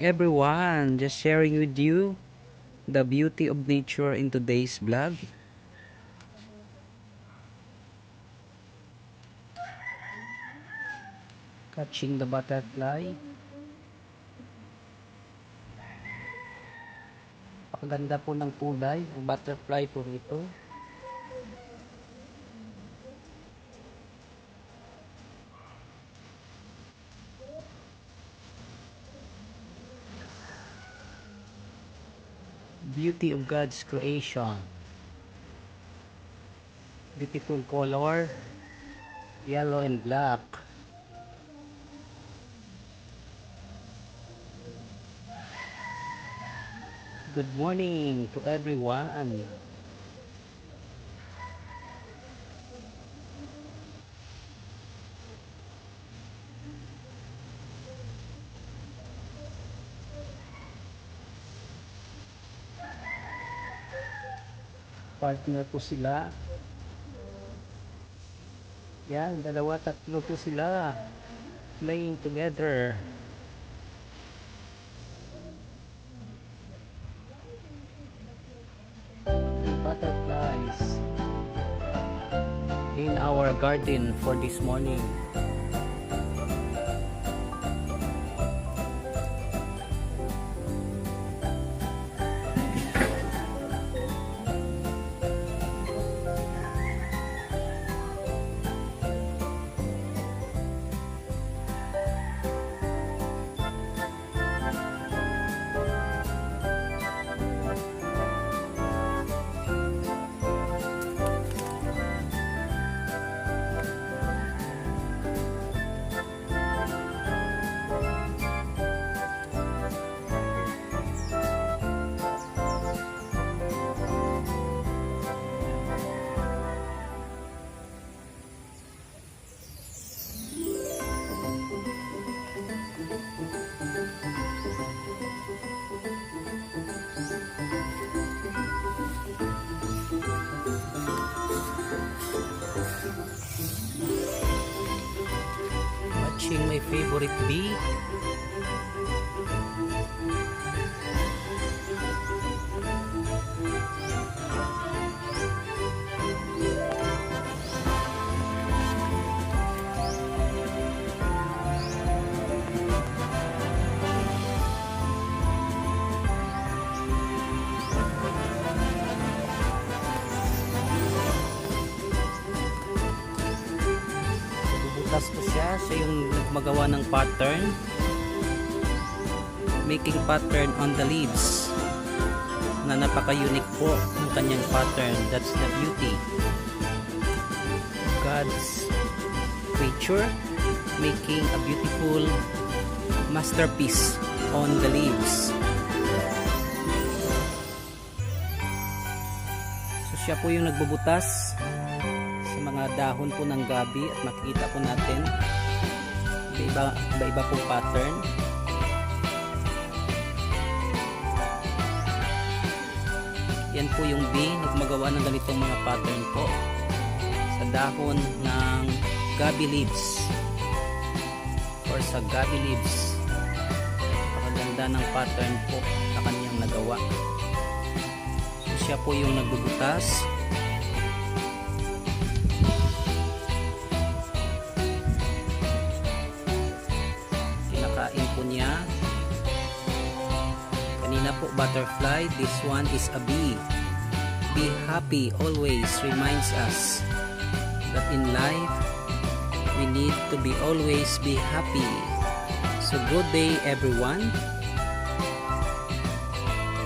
everyone, just sharing with you the beauty of nature in today's vlog. Catching the butterfly. Pakaganda po ng kulay, ang butterfly po ito. Beauty of God's creation. Beautiful color, yellow and black. Good morning to everyone. Partner po sila. Yan, dalawa, tatlo po sila. Playing together. Butterflies in our garden for this morning. Watching my favorite bee. Bubutas ko siya yung magawa ng pattern, making pattern on the leaves na napaka-unique po ng kanyang pattern. That's the beauty of God's creature, making a beautiful masterpiece on the leaves. So siya po yung nagbubutas sa mga dahon po ng gabi at makikita po natin iba-iba pong pattern. Yan po yung bee na gumagawa ng ganitong mga pattern po sa dahon ng gabi leaves or sa gabi leaves. Napakaganda ng pattern po na kanyang nagawa. So siya po yung nagbubutas. Kinakain po niya. Kanina po butterfly, this one is a bee. Be happy always reminds us that in life we need to be always be happy. So good day everyone.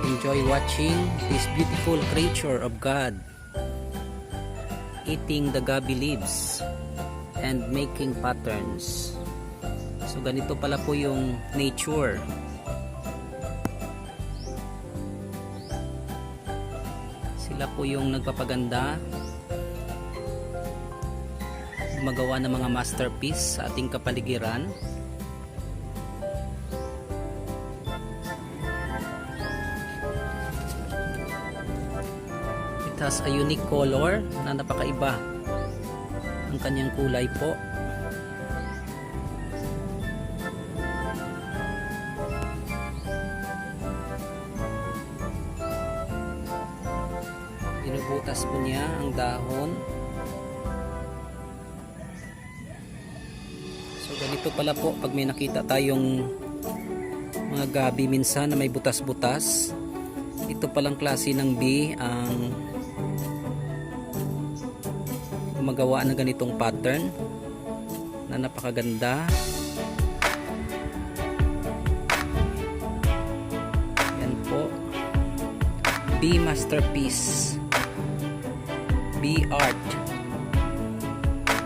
Enjoy watching this beautiful creature of God eating the gabi leaves and making patterns. So ganito pala po yung nature. Sila po yung nagpapaganda, gumagawa ng mga masterpiece sa ating kapaligiran. It has a unique color na napakaiba ang kanyang kulay po. Binubutas po niya ang dahon. So ganito pala po pag may nakita tayong mga gabi minsan na may butas-butas. Ito palang klase ng bee ang gumagawa ng ganitong pattern na napakaganda. Yan po, bee masterpiece, bee art,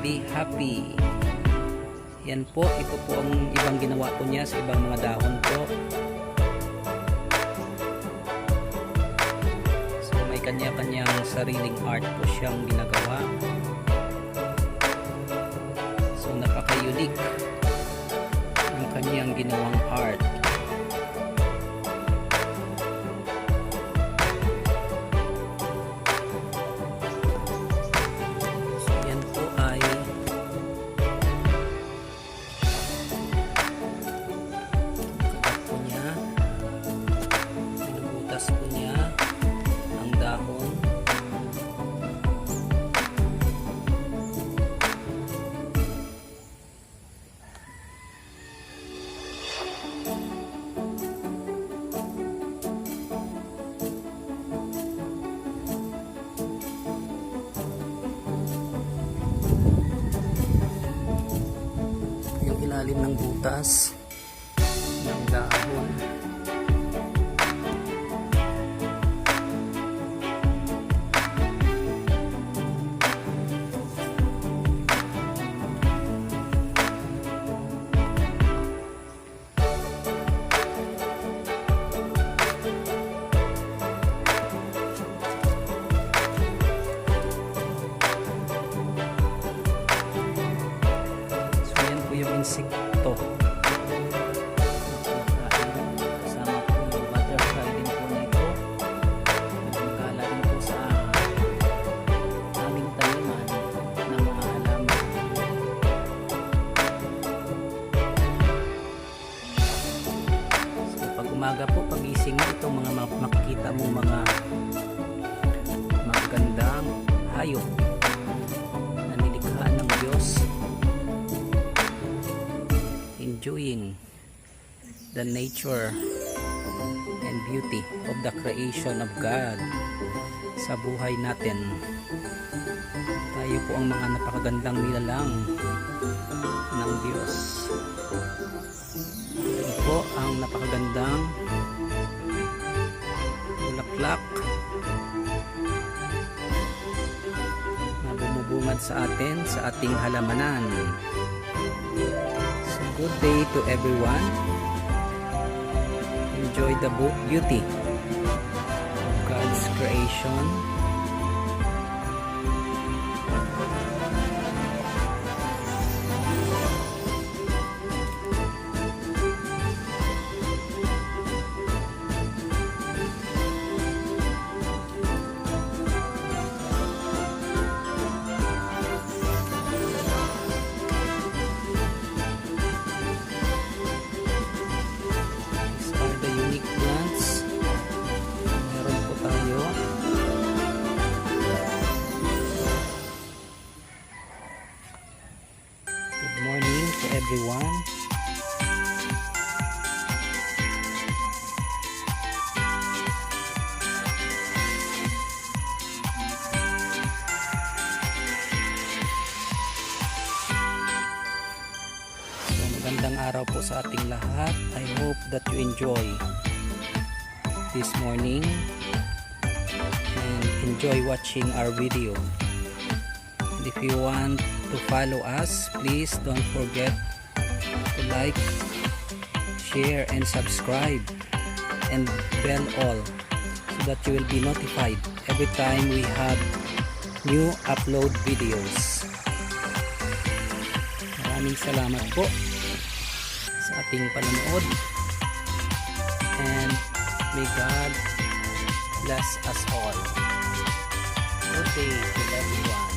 bee happy. Yan po, ito po ang ibang ginawa po niya sa ibang mga dahon po. So may kanya-kanyang sariling art po siyang ginagawa. So napaka-unique ang kanyang ginawang art. So yan po ay kagat po niya, binubutas po niya ang dahon. Yung ilalim ng butas ng dahon. So yan po yung insekto. Kasama po yung butterfly din po na ito. Nagmagala din po sa aming taniman ng mga halaman. So pag umaga po, pagising mo, itong mga makikita mong mga magandang hayop na nilikha ng Diyos, enjoying the nature and beauty of the creation of God sa buhay natin. Tayo po ang mga napakagandang nilalang ng Diyos. Ito po ang napakagandang bulaklak na bumubungad sa atin sa ating halamanan. So good day to everyone. Enjoy the beauty of God's creation. These are the unique plants. Meron po tayo. Good morning to everyone. So, magandang araw po sa ating lahat. I hope that you enjoy this morning and enjoy watching our video. And if you want to follow us, please don't forget to like, share, and subscribe, and bell all so that you will be notified every time we have new upload videos. Maraming salamat po sa ating panonood, and may God bless us all. Good day to everyone.